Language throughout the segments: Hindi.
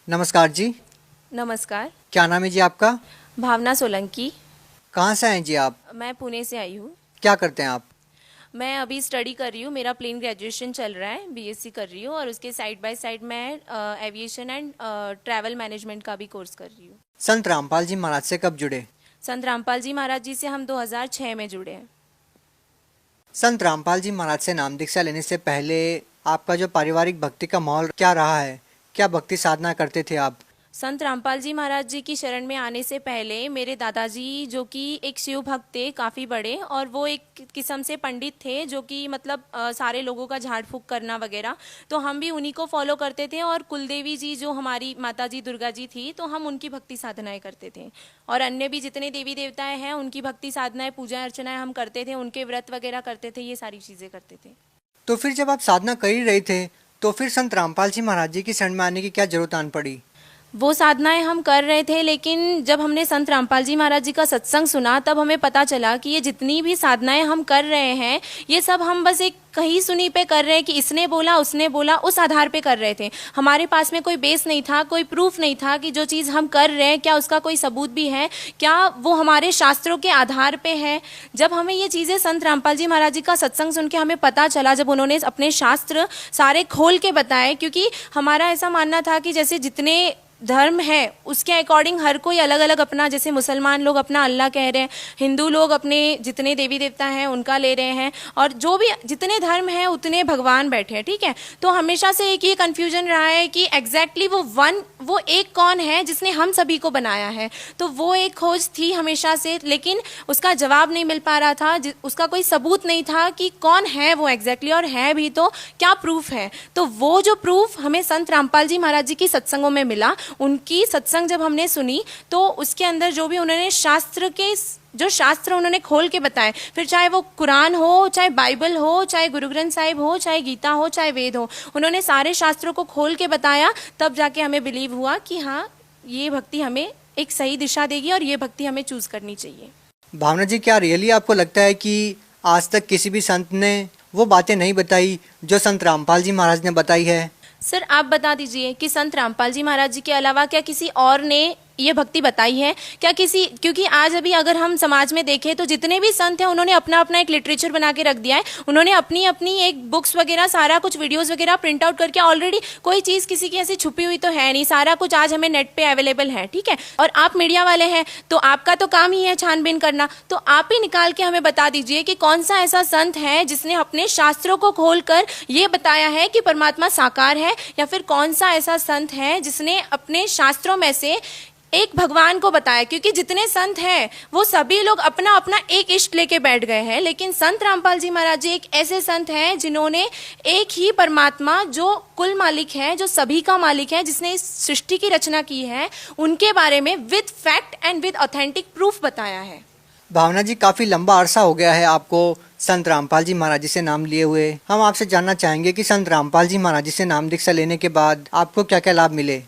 नमस्कार जी। नमस्कार। क्या नाम है जी आपका? भावना सोलंकी। कहाँ से हैं जी आप? मैं पुणे से आई हूँ। क्या करते हैं आप? मैं अभी स्टडी कर रही हूँ, मेरा प्लेन ग्रेजुएशन चल रहा है, बीएससी कर रही हूँ और उसके साइड बाय साइड मैं एविएशन एंड ट्रैवल मैनेजमेंट का भी कोर्स कर रही हूँ। संत रामपाल जी महाराज से कब जुड़े? संत रामपाल जी महाराज जी से हम 2006 में जुड़े हैं। संत रामपाल जी महाराज से नाम दीक्षा लेने से पहले आपका जो पारिवारिक भक्ति का माहौल क्या रहा है? क्या भक्ति साधना करते थे आप? संत रामपाल जी महाराज जी की शरण में आने से पहले मेरे दादाजी जो कि एक शिव भक्त थे, काफ़ी बड़े, और वो एक किस्म से पंडित थे जो कि मतलब सारे लोगों का झाड़ फूक करना वगैरह, तो हम भी उन्हीं को फॉलो करते थे। और कुलदेवी जी जो हमारी माता जी दुर्गा जी थी, तो हम उनकी भक्ति साधनाएं करते थे। और अन्य भी जितने देवी देवताएं हैं उनकी भक्ति साधनाएं, पूजा अर्चनाएं हम करते थे, उनके व्रत वगैरह करते थे, ये सारी चीज़ें करते थे। तो फिर जब आप साधना कर ही रहे थे तो फिर संत रामपाल जी महाराज जी की शरण में आने की क्या जरूरत आन पड़ी? वो साधनाएं हम कर रहे थे, लेकिन जब हमने संत रामपाल जी महाराज जी का सत्संग सुना तब हमें पता चला कि ये जितनी भी साधनाएं हम कर रहे हैं ये सब हम बस एक कहीं सुनी पे कर रहे हैं कि इसने बोला उसने बोला, उस आधार पे कर रहे थे। हमारे पास में कोई बेस नहीं था, कोई प्रूफ नहीं था कि जो चीज़ हम कर रहे हैं क्या उसका कोई सबूत भी है, क्या वो हमारे शास्त्रों के आधार पे है। जब हमें ये चीज़ें संत रामपाल जी महाराज जी का सत्संग सुन के हमें पता चला, जब उन्होंने अपने शास्त्र सारे खोल के बताए, क्योंकि हमारा ऐसा मानना था कि जैसे जितने धर्म है उसके अकॉर्डिंग हर कोई अलग अलग अपना, जैसे मुसलमान लोग अपना अल्लाह कह रहे हैं, हिंदू लोग अपने जितने देवी देवता हैं उनका ले रहे हैं, और जो भी जितने धर्म हैं उतने भगवान बैठे हैं, ठीक है। तो हमेशा से एक ये कन्फ्यूजन रहा है कि एग्जैक्टली वो एक कौन है जिसने हम सभी को बनाया है। तो वो एक खोज थी हमेशा से, लेकिन उसका जवाब नहीं मिल पा रहा था, उसका कोई सबूत नहीं था कि कौन है वो एग्जैक्टली, और है भी तो क्या प्रूफ है। तो वो जो प्रूफ हमें संत रामपाल जी महाराज जी की सत्संगों में मिला, उनकी सत्संग जब हमने सुनी तो उसके अंदर जो भी उन्होंने जो शास्त्र उन्होंने खोल के बताए, फिर चाहे वो कुरान हो, चाहे बाइबल हो, चाहे गुरु ग्रंथ साहिब हो, चाहे गीता हो, चाहे वेद हो, उन्होंने सारे शास्त्रों को खोल के बताया, तब जाके हमें बिलीव हुआ कि हाँ ये भक्ति हमें एक सही दिशा देगी और ये भक्ति हमें चूज करनी चाहिए। भावना जी, क्या रियली आपको लगता है कि आज तक किसी भी संत ने वो बातें नहीं बताई जो संत रामपाल जी महाराज ने बताई है? सर आप बता दीजिए कि संत रामपाल जी महाराज जी के अलावा क्या किसी और ने ये भक्ति बताई है क्या? क्योंकि आज अभी अगर हम समाज में देखें तो जितने भी संत हैं उन्होंने अपना अपना एक लिटरेचर बना के रख दिया है, उन्होंने अपनी अपनी एक बुक्स वगैरह सारा कुछ वीडियोस वगैरह प्रिंट आउट करके ऑलरेडी, कोई चीज़ किसी की ऐसी छुपी हुई तो है नहीं, सारा कुछ आज हमें नेट पे अवेलेबल है, ठीक है। और आप मीडिया वाले हैं तो आपका तो काम ही है छानबीन करना, तो आप ही निकाल के हमें बता दीजिए कि कौन सा ऐसा संत है जिसने अपने शास्त्रों को खोलकर ये बताया है कि परमात्मा साकार है, या फिर कौन सा ऐसा संत है जिसने अपने शास्त्रों में से एक भगवान को बताया। क्योंकि जितने संत हैं वो सभी लोग अपना अपना एक इष्ट लेके बैठ गए हैं, लेकिन संत रामपाल जी महाराज जी एक ऐसे संत हैं जिन्होंने एक ही परमात्मा जो कुल मालिक है, जो सभी का मालिक है, जिसने इस सृष्टि की रचना की है, उनके बारे में with fact and with authentic proof बताया है। भावना जी, काफी लंबा अरसा हो गया है आपको संत रामपाल जी महाराज जी से नाम लिए हुए। हम आपसे जानना चाहेंगे कि संत रामपाल जी महाराज जी से नाम दीक्षा लेने के बाद आपको क्या क्या लाभ मिले?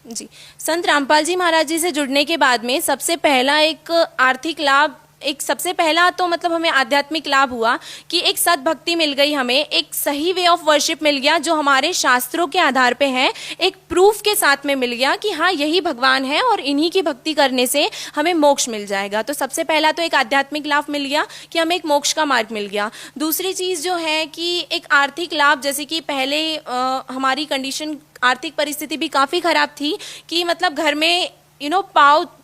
जी, संत रामपाल जी महाराज जी से जुड़ने के बाद में सबसे पहला एक आर्थिक लाभ, सबसे पहला तो मतलब हमें आध्यात्मिक लाभ हुआ कि एक सत भक्ति मिल गई, हमें एक सही वे ऑफ वर्शिप मिल गया जो हमारे शास्त्रों के आधार पे है, एक प्रूफ के साथ में मिल गया कि हाँ यही भगवान है और इन्हीं की भक्ति करने से हमें मोक्ष मिल जाएगा। तो सबसे पहला तो एक आध्यात्मिक लाभ मिल गया कि हमें एक मोक्ष का मार्ग मिल गया। दूसरी चीज़ जो है कि एक आर्थिक लाभ, जैसे कि पहले हमारी कंडीशन, आर्थिक परिस्थिति भी काफ़ी ख़राब थी कि मतलब घर में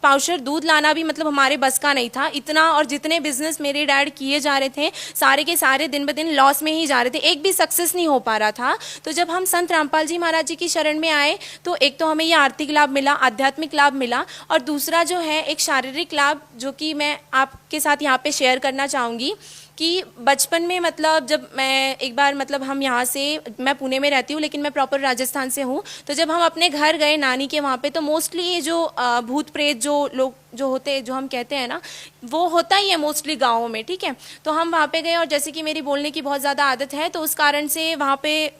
पावशर दूध लाना भी मतलब हमारे बस का नहीं था इतना, और जितने बिजनेस मेरे डैड किए जा रहे थे सारे के सारे दिन ब दिन लॉस में ही जा रहे थे, एक भी सक्सेस नहीं हो पा रहा था। तो जब हम संत रामपाल जी महाराज जी की शरण में आए तो एक तो हमें ये आर्थिक लाभ मिला, आध्यात्मिक लाभ मिला, और दूसरा जो है एक शारीरिक लाभ जो कि मैं आपके साथ यहाँ पे शेयर करना चाहूँगी कि बचपन में मतलब जब मैं एक बार मतलब हम यहाँ से, मैं पुणे में रहती हूँ लेकिन मैं प्रॉपर राजस्थान से हूँ, तो जब हम अपने घर गए नानी के वहाँ पे तो मोस्टली ये जो भूत प्रेत जो लोग जो होते हैं, जो हम कहते हैं ना, वो होता ही है मोस्टली गाँवों में, ठीक है। तो हम वहाँ पे गए और जैसे कि मेरी बोलने की बहुत ज़्यादा आदत है तो उस कारण से वहाँ पे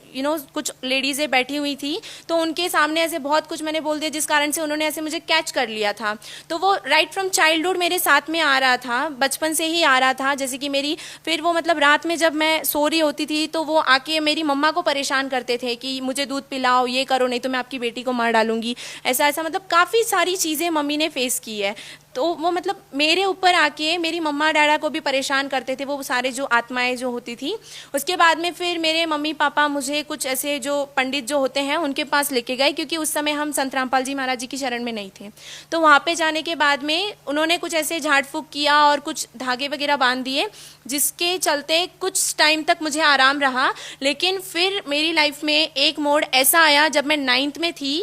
कुछ लेडीज़ें बैठी हुई थी तो उनके सामने ऐसे बहुत कुछ मैंने बोल दिया जिस कारण से उन्होंने ऐसे मुझे कैच कर लिया था। तो वो राइट फ्रॉम चाइल्डहुड मेरे साथ में आ रहा था, बचपन से ही आ रहा था। जैसे कि मेरी फिर वो मतलब रात में जब मैं सो रही होती थी तो वो आके मेरी मम्मा को परेशान करते थे कि मुझे दूध पिलाओ, ये करो, नहीं तो मैं आपकी बेटी को मार डालूंगी, ऐसा ऐसा, मतलब काफ़ी सारी चीज़ें मम्मी ने फेस की है। तो वो मतलब मेरे ऊपर आके मेरी मम्मा डैडा को भी परेशान करते थे, वो सारे जो आत्माएं जो होती थी। उसके बाद में फिर मेरे मम्मी पापा मुझे कुछ ऐसे जो पंडित जो होते हैं उनके पास लेके गए, क्योंकि उस समय हम संत रामपाल जी महाराज जी की शरण में नहीं थे। तो वहाँ पे जाने के बाद में उन्होंने कुछ ऐसे झाड़ फूँक किया और कुछ धागे वगैरह बांध दिए, जिसके चलते कुछ टाइम तक मुझे आराम रहा। लेकिन फिर मेरी लाइफ में एक मोड़ ऐसा आया, जब मैं 9th में थी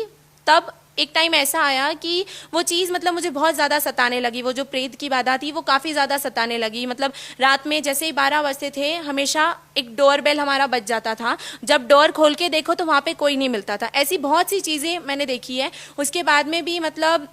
तब एक टाइम ऐसा आया कि वो चीज़ मतलब मुझे बहुत ज़्यादा सताने लगी। वो जो प्रेत की बाधा थी वो काफ़ी ज़्यादा सताने लगी। मतलब रात में जैसे ही 12 बजते थे हमेशा एक डोर बेल हमारा बज जाता था, जब डोर खोल के देखो तो वहाँ पे कोई नहीं मिलता था। ऐसी बहुत सी चीज़ें मैंने देखी है। उसके बाद में भी मतलब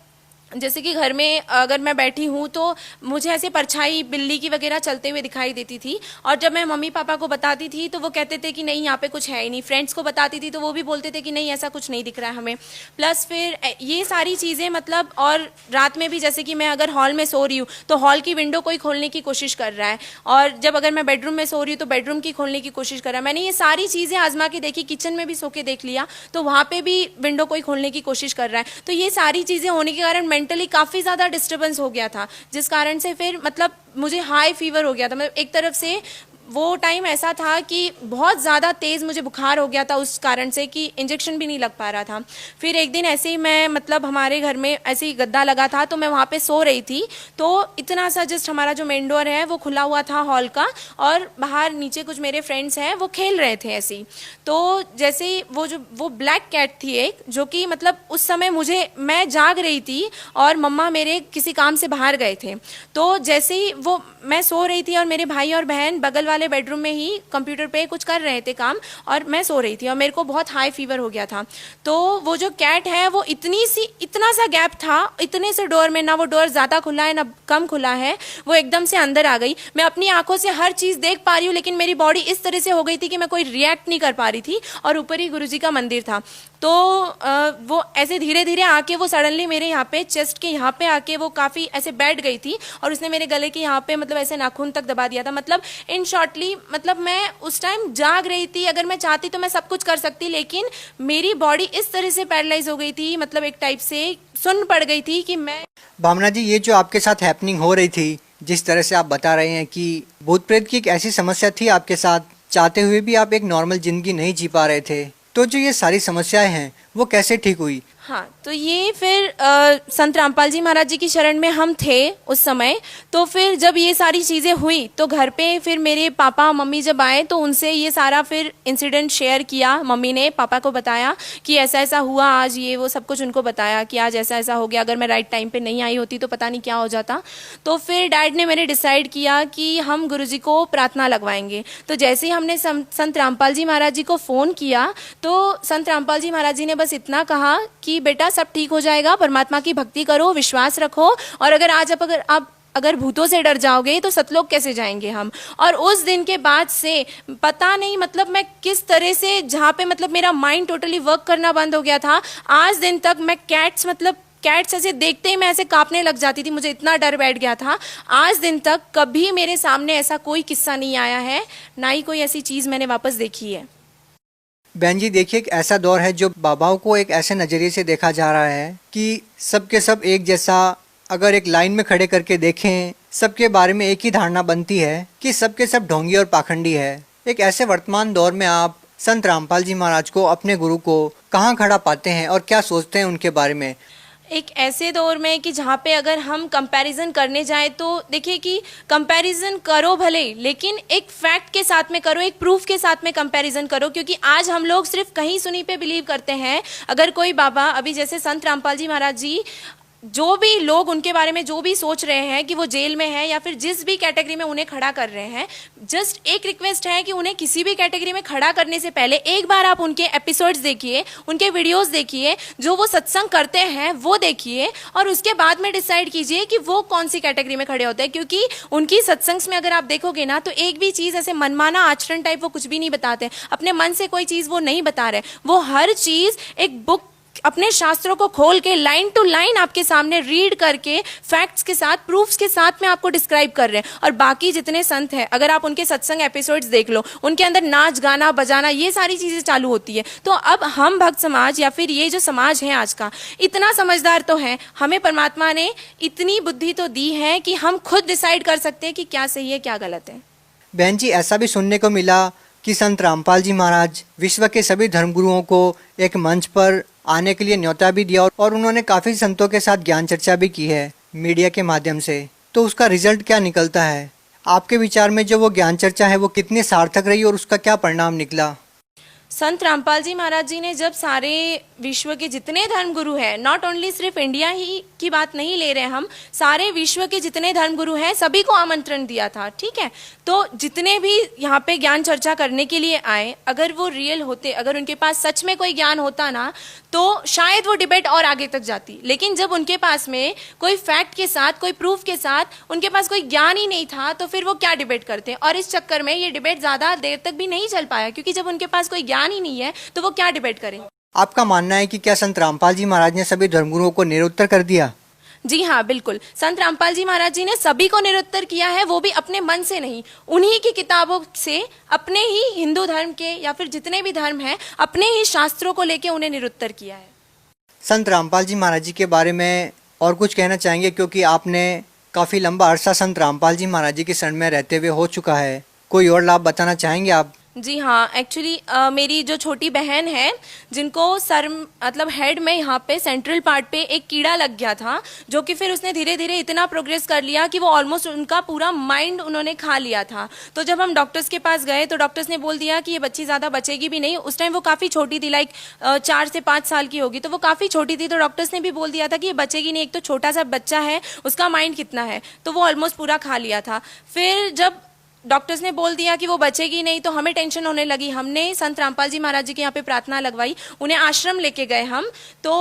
जैसे कि घर में अगर मैं बैठी हूँ तो मुझे ऐसे परछाई बिल्ली की वगैरह चलते हुए दिखाई देती थी, और जब मैं मम्मी पापा को बताती थी तो वो कहते थे कि नहीं यहाँ पे कुछ है ही नहीं। फ्रेंड्स को बताती थी तो वो भी बोलते थे कि नहीं ऐसा कुछ नहीं दिख रहा है हमें। प्लस फिर ये सारी चीज़ें मतलब, और रात में भी जैसे कि मैं अगर हॉल में सो रही हूँ तो हॉल की विंडो कोई खोलने की कोशिश कर रहा है, और जब अगर मैं बेडरूम में सो रही हूँ तो बेडरूम की खोलने की कोशिश कर रहा है। मैंने ये सारी चीज़ें आजमा के देखी, किचन में भी सो के देख लिया तो वहाँ पे भी विंडो कोई खोलने की कोशिश कर रहा है। तो ये सारी चीज़ें होने के कारण मेंटली काफ़ी ज़्यादा डिस्टर्बेंस हो गया था, जिस कारण से फिर मतलब मुझे हाई फीवर हो गया था। मतलब एक तरफ से वो टाइम ऐसा था कि बहुत ज़्यादा तेज़ मुझे बुखार हो गया था, उस कारण से कि इंजेक्शन भी नहीं लग पा रहा था। फिर एक दिन ऐसे ही मैं मतलब हमारे घर में ऐसे ही गद्दा लगा था तो मैं वहाँ पे सो रही थी, तो इतना सा जस्ट हमारा जो मेन डोर है वो खुला हुआ था हॉल का, और बाहर नीचे कुछ मेरे फ्रेंड्स हैं वो खेल रहे थे ऐसे ही। तो जैसे ही वो ब्लैक कैट थी एक, जो कि मतलब उस समय मैं जाग रही थी और मम्मा मेरे किसी काम से बाहर गए थे। तो जैसे ही मैं सो रही थी और मेरे भाई और बहन बगल वाले बेडरूम में ही कंप्यूटर पे कुछ कर रहे थे काम, और मैं सो रही थी और मेरे को बहुत हाई फीवर हो गया था। तो वो जो कैट है वो इतना सा गैप था, इतने से डोर में, ना वो डोर ज़्यादा खुला है ना कम खुला है, वो एकदम से अंदर आ गई। मैं अपनी आंखों से हर चीज़ देख पा रही हूँ, लेकिन मेरी बॉडी इस तरह से हो गई थी कि मैं कोई रिएक्ट नहीं कर पा रही थी, और ऊपर ही गुरुजी का मंदिर था। तो वो ऐसे धीरे धीरे आके वो सडनली मेरे यहाँ पे चेस्ट के यहाँ पे आके वो काफ़ी ऐसे बैठ गई थी, और उसने मेरे गले के यहाँ पे मतलब ऐसे नाखून तक दबा दिया था। मतलब इन शॉर्टली मतलब मैं उस टाइम जाग रही थी, अगर मैं चाहती तो मैं सब कुछ कर सकती, लेकिन मेरी बॉडी इस तरह से पैरालाइज हो गई थी, मतलब एक टाइप से सुन्न पड़ गई थी कि मैं। भावना जी, ये जो आपके साथ हैपनिंग हो रही थी, जिस तरह से आप बता रहे हैं कि भूत प्रेत की एक ऐसी समस्या थी आपके साथ, चाहते हुए भी आप एक नॉर्मल जिंदगी नहीं जी पा रहे थे, तो जो ये सारी समस्याएं हैं वो कैसे ठीक हुई? हाँ, तो ये फिर संत रामपाल जी महाराज जी की शरण में हम थे उस समय। तो फिर जब ये सारी चीज़ें हुई तो घर पे फिर मेरे पापा मम्मी जब आए तो उनसे ये सारा फिर इंसिडेंट शेयर किया। मम्मी ने पापा को बताया कि ऐसा ऐसा हुआ आज, ये वो सब कुछ उनको बताया कि आज ऐसा ऐसा हो गया, अगर मैं राइट टाइम पे नहीं आई होती तो पता नहीं क्या हो जाता। तो फिर डैड ने मैंने डिसाइड किया कि हम गुरुजी को प्रार्थना लगवाएंगे। तो जैसे ही हमने संत रामपाल जी महाराज जी को फ़ोन किया तो संत रामपाल जी महाराज जी ने बस इतना कहा कि बेटा सब ठीक हो जाएगा, परमात्मा की भक्ति करो, विश्वास रखो, और अगर भूतों से डर जाओगे तो सतलोक कैसे जाएंगे हम। और उस दिन के बाद से पता नहीं मतलब मैं किस तरह से, जहाँ पे मतलब मेरा माइंड टोटली वर्क करना बंद हो गया था, आज दिन तक मैं कैट्स ऐसे देखते ही मैं ऐसे कांपने लग जाती थी, मुझे इतना डर बैठ गया था। आज दिन तक कभी मेरे सामने ऐसा कोई किस्सा नहीं आया है, ना ही कोई ऐसी चीज़ मैंने वापस देखी है। बहन जी, देखिए एक ऐसा दौर है जो बाबाओं को एक ऐसे नज़रिए से देखा जा रहा है कि सबके सब एक जैसा, अगर एक लाइन में खड़े करके देखें सबके बारे में एक ही धारणा बनती है कि सबके सब ढोंगी और पाखंडी है। एक ऐसे वर्तमान दौर में आप संत रामपाल जी महाराज को, अपने गुरु को कहाँ खड़ा पाते हैं और क्या सोचते हैं उनके बारे में? एक ऐसे दौर में कि जहाँ पे अगर हम कंपैरिजन करने जाएं तो देखिए कि कंपैरिजन करो भले, लेकिन एक फैक्ट के साथ में करो, एक प्रूफ के साथ में कंपैरिजन करो। क्योंकि आज हम लोग सिर्फ कहीं सुनी पे बिलीव करते हैं। अगर कोई बाबा, अभी जैसे संत रामपाल जी महाराज जी, जो भी लोग उनके बारे में जो भी सोच रहे हैं कि वो जेल में है या फिर जिस भी कैटेगरी में उन्हें खड़ा कर रहे हैं, जस्ट एक रिक्वेस्ट है कि उन्हें किसी भी कैटेगरी में खड़ा करने से पहले एक बार आप उनके एपिसोड्स देखिए, उनके वीडियोस देखिए, जो वो सत्संग करते हैं वो देखिए, और उसके बाद में डिसाइड कीजिए कि वो कौन सी कैटेगरी में खड़े होते हैं। क्योंकि उनकी सत्संग्स में अगर आप देखोगे ना तो एक भी चीज़ ऐसे मनमाना आचरण टाइप वो कुछ भी नहीं बताते, अपने मन से कोई चीज़ वो नहीं बता रहे, वो हर चीज़ एक बुक अपने शास्त्रों को खोल के लाइन टू लाइन आपके सामने रीड करके फैक्ट्स के साथ, प्रूफ्स के साथ में आपको डिस्क्राइब कर रहे हैं। और बाकी जितने संत हैं, अगर आप उनके सत्संग एपिसोड्स देख लो, उनके अंदर नाच गाना बजाना ये सारी चीजें चालू होती है। तो अब हम भक्त समाज या फिर ये जो समाज है आज का, इतना समझदार तो है, हमें परमात्मा ने इतनी बुद्धि तो दी है कि हम खुद डिसाइड कर सकते हैं कि क्या सही है क्या गलत है। बहन जी, ऐसा भी सुनने को मिला कि संत रामपाल जी महाराज विश्व के सभी धर्मगुरुओं को एक मंच पर आने के लिए न्योता भी दिया और उन्होंने काफ़ी संतों के साथ ज्ञान चर्चा भी की है मीडिया के माध्यम से। तो उसका रिजल्ट क्या निकलता है? आपके विचार में जो वो ज्ञान चर्चा है वो कितनी सार्थक रही और उसका क्या परिणाम निकला? संत रामपाल जी महाराज जी ने जब सारे विश्व के जितने धर्मगुरु हैं, नॉट ओनली सिर्फ इंडिया ही की बात नहीं ले रहे हम, सारे विश्व के जितने धर्मगुरु हैं सभी को आमंत्रण दिया था, ठीक है। तो जितने भी यहाँ पे ज्ञान चर्चा करने के लिए आए, अगर वो रियल होते, अगर उनके पास सच में कोई ज्ञान होता ना, तो शायद वो डिबेट और आगे तक जाती। लेकिन जब उनके पास में कोई फैक्ट के साथ, कोई प्रूफ के साथ उनके पास कोई ज्ञान ही नहीं था, तो फिर वो क्या डिबेट करते। और इस चक्कर में ये डिबेट ज्यादा देर तक भी नहीं चल पाया, क्योंकि जब उनके पास कोई ज्ञान ही नहीं है तो वो क्या डिबेट करें। आपका मानना है कि क्या संत रामपाल जी महाराज ने सभी धर्मगुरुओं को निरुत्तर कर दिया? जी हाँ, बिल्कुल। संत रामपाल जी महाराज जी ने सभी को निरुत्तर किया है, वो भी अपने मन से नहीं, उन्हीं की किताबों से, अपने ही हिंदू धर्म के या फिर जितने भी धर्म हैं, अपने ही शास्त्रों को लेके उन्हें निरुत्तर किया है। संत रामपाल जी महाराज जी के बारे में और कुछ कहना चाहेंगे, क्योंकि आपने काफ़ी लंबा अरसा संत रामपाल जी महाराज जी के शरण में रहते हुए हो चुका है, कोई और लाभ बताना चाहेंगे आप? जी हाँ, एक्चुअली मेरी जो छोटी बहन है, जिनको सर मतलब हेड में यहाँ पे सेंट्रल पार्ट पे एक कीड़ा लग गया था, जो कि फिर उसने धीरे धीरे इतना प्रोग्रेस कर लिया कि वो ऑलमोस्ट उनका पूरा माइंड उन्होंने खा लिया था। तो जब हम डॉक्टर्स के पास गए तो डॉक्टर्स ने बोल दिया कि ये बच्ची ज़्यादा बचेगी भी नहीं। उस टाइम वो काफ़ी छोटी थी, लाइक 4 से 5 साल की होगी, तो वो काफ़ी छोटी थी। तो डॉक्टर्स ने भी बोल दिया था कि ये बचेगी नहीं, एक तो छोटा सा बच्चा है, उसका माइंड कितना है, तो वो ऑलमोस्ट पूरा खा लिया था। फिर जब डॉक्टर्स ने बोल दिया कि वो बचेगी नहीं, तो हमें टेंशन होने लगी। हमने संत रामपाल जी महाराज जी के यहाँ पे प्रार्थना लगवाई, उन्हें आश्रम लेके गए हम। तो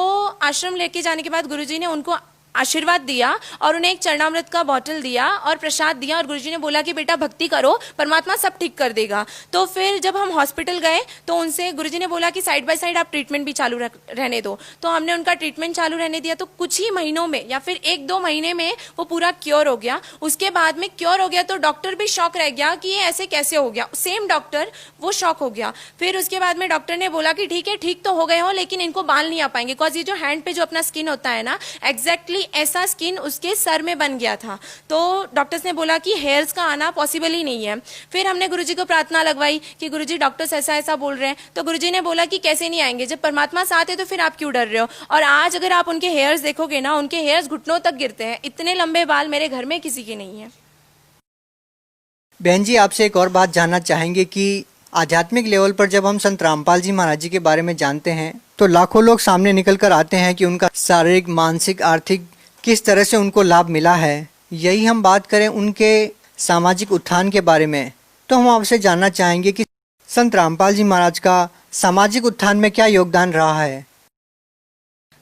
आश्रम लेके जाने के बाद गुरुजी ने उनको आशीर्वाद दिया और उन्हें एक चरणामृत का बॉटल दिया और प्रसाद दिया, और गुरुजी ने बोला कि बेटा भक्ति करो, परमात्मा सब ठीक कर देगा। तो फिर जब हम हॉस्पिटल गए तो उनसे गुरुजी ने बोला कि साइड बाय साइड आप ट्रीटमेंट भी चालू रहने दो। तो हमने उनका ट्रीटमेंट चालू रहने दिया। तो कुछ ही महीनों में या फिर 1-2 महीने में वो पूरा क्योर हो गया। उसके बाद में क्योर हो गया तो डॉक्टर भी शॉक रह गया कि ये ऐसे कैसे हो गया, सेम डॉक्टर वो शॉक हो गया। फिर उसके बाद में डॉक्टर ने बोला कि ठीक है, ठीक तो हो गए हो, लेकिन इनको बाल नहीं आ पाएंगे, बिकॉज ये जो हैंड पे जो अपना स्किन होता है ना, एग्जैक्टली ऐसा स्किन उसके सर में बन गया था। तो डॉक्टर्स ने बोला कि हेयर्स का आना पॉसिबल ही नहीं है। फिर हमने गुरुजी को प्रार्थना लगवाई कि गुरुजी डॉक्टर्स ऐसा ऐसा बोल रहे हैं। तो गुरुजी ने बोला कि कैसे नहीं आएंगे, जब परमात्मा साथ है तो फिर आप क्यों डर रहे हो। और आज अगर आप उनके हेयर्स देखोगे ना, उनके हेयर्स घुटनों तक गिरते हैं। इतने लंबे बाल मेरे घर में किसी के नहीं है। बहन जी, आपसे एक और बात जानना चाहेंगे कि आध्यात्मिक लेवल पर जब हम संत रामपाल जी महाराज जी के बारे में जानते हैं तो लाखों लोग सामने निकल कर आते हैं कि उनका शारीरिक, मानसिक, आर्थिक किस तरह से उनको लाभ मिला है। यही हम बात करें उनके सामाजिक उत्थान के बारे में, तो हम आपसे जानना चाहेंगे कि संत रामपाल जी महाराज का सामाजिक उत्थान में क्या योगदान रहा है।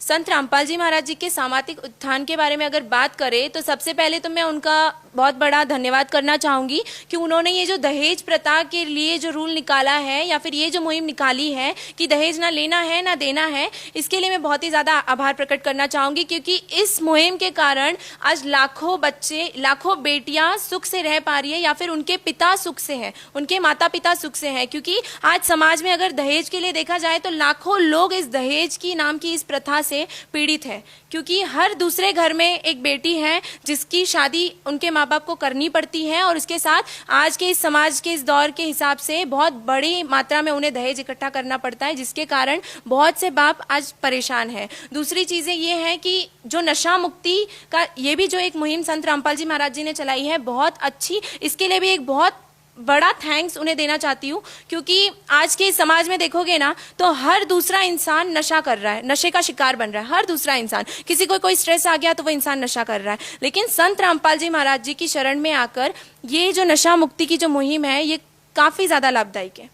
संत रामपाल जी महाराज जी के सामाजिक उत्थान के बारे में अगर बात करें तो सबसे पहले तो मैं उनका बहुत बड़ा धन्यवाद करना चाहूँगी कि उन्होंने ये जो दहेज प्रथा के लिए जो रूल निकाला है या फिर ये जो मुहिम निकाली है कि दहेज ना लेना है ना देना है, इसके लिए मैं बहुत ही ज़्यादा आभार प्रकट करना चाहूँगी। क्योंकि इस मुहिम के कारण आज लाखों बच्चे, लाखों बेटियाँ सुख से रह पा रही है या फिर उनके पिता सुख से हैं, उनके माता पिता सुख से हैं। क्योंकि आज समाज में अगर दहेज के लिए देखा जाए तो लाखों लोग इस दहेज की नाम की इस प्रथा से पीड़ित है। क्योंकि हर दूसरे घर में एक बेटी है जिसकी शादी उनके माँ बाप को करनी पड़ती है, और उसके साथ आज के इस समाज के इस दौर के हिसाब से बहुत बड़ी मात्रा में उन्हें दहेज इकट्ठा करना पड़ता है, जिसके कारण बहुत से बाप आज परेशान है। दूसरी चीज़ें ये हैं कि जो नशा मुक्ति का ये भी जो एक मुहिम संत रामपाल जी महाराज जी ने चलाई है, बहुत अच्छी, इसके लिए भी एक बहुत बड़ा थैंक्स उन्हें देना चाहती हूँ। क्योंकि आज के समाज में देखोगे ना तो हर दूसरा इंसान नशा कर रहा है, नशे का शिकार बन रहा है। हर दूसरा इंसान, किसी को कोई स्ट्रेस आ गया तो वो इंसान नशा कर रहा है। लेकिन संत रामपाल जी महाराज जी की शरण में आकर ये जो नशा मुक्ति की जो मुहिम है, ये काफ़ी ज़्यादा लाभदायक है।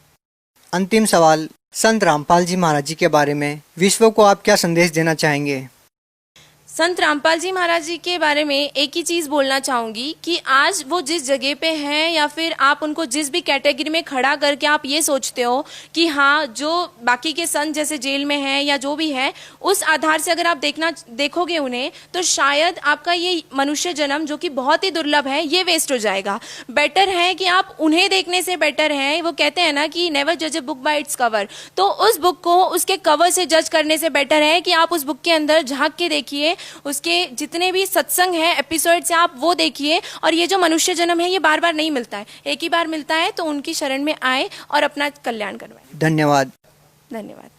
अंतिम सवाल, संत रामपाल जी महाराज जी के बारे में विश्व को आप क्या संदेश देना चाहेंगे? संत रामपाल जी महाराज जी के बारे में एक ही चीज बोलना चाहूंगी कि आज वो जिस जगह पे हैं या फिर आप उनको जिस भी कैटेगरी में खड़ा करके आप ये सोचते हो कि हाँ जो बाकी के संत जैसे जेल में हैं या जो भी है, उस आधार से अगर आप देखोगे उन्हें, तो शायद आपका ये मनुष्य जन्म जो कि बहुत ही दुर्लभ है ये वेस्ट हो जाएगा। बेटर है कि आप उन्हें देखने से बेटर है, वो कहते हैं ना कि नेवर जज a book by its cover, तो उस बुक को उसके कवर से जज करने से बेटर है कि आप उस बुक के अंदर झांक के देखिए, उसके जितने भी सत्संग हैं एपिसोड से आप वो देखिए। और ये जो मनुष्य जन्म है ये बार बार नहीं मिलता है, एक ही बार मिलता है, तो उनकी शरण में आए और अपना कल्याण करवाएं। धन्यवाद। धन्यवाद।